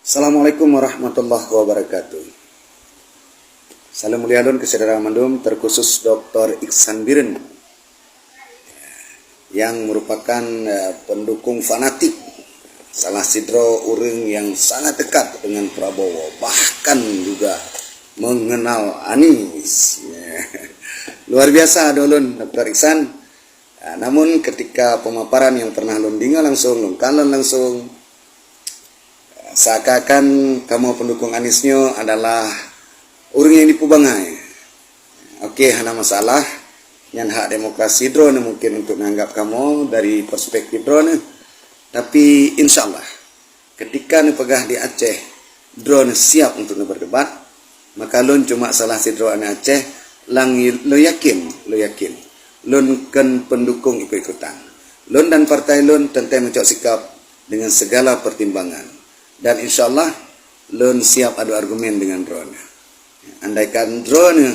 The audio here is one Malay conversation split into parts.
Assalamualaikum warahmatullahi wabarakatuh. Salam mulialun kesaudara mandum terkhusus Dr. Iksan Biren yang merupakan pendukung fanatik salah sidro orang yang sangat dekat dengan Prabowo, bahkan juga mengenal Anies. Luar biasa dolun Dr. Iksan. Namun ketika pemaparan yang pernah lundinga langsung, lungkalan langsung, seakan kamu pendukung Aniesnya adalah orang yang dipubangai. Oke, hana masalah. Yang hak demokrasi drone mungkin untuk menganggap kamu dari perspektif drone. Tapi insya Allah, ketika pegah di Aceh, drone siap untuk berdebat, maka lun cuma salah si drone Aceh, lo yakin, lun kan pendukung ikut-ikutan. Lun dan partai lun tentu mencok sikap dengan segala pertimbangan. Dan insya Allah, lun siap adu argumen dengan drone. Andaikan drone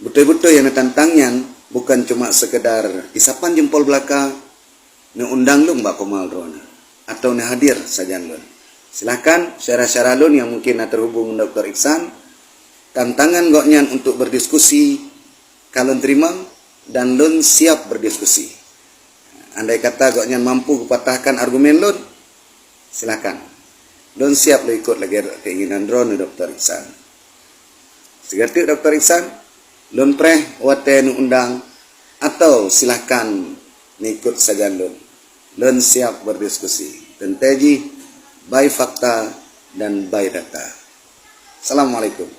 betul-betul yang tantangnya bukan cuma sekedar isapan jempol belaka, undang lun mbak pemal drone atau hadir saja lun. Silakan syara-syara lun yang mungkin terhubung Dr. Iksan, tantangan goknya untuk berdiskusi, kalau terima dan lun siap berdiskusi. Andai kata goknya mampu patahkan argumen lun, silakan. Lun siap lo ikut lagi keinginan drone Dr. Iksan. Segerti Dr. Iksan, lun preh waten undang atau silahkan ikut saja lun. Lun siap berdiskusi. Tenteji by fakta dan by data. Assalamualaikum.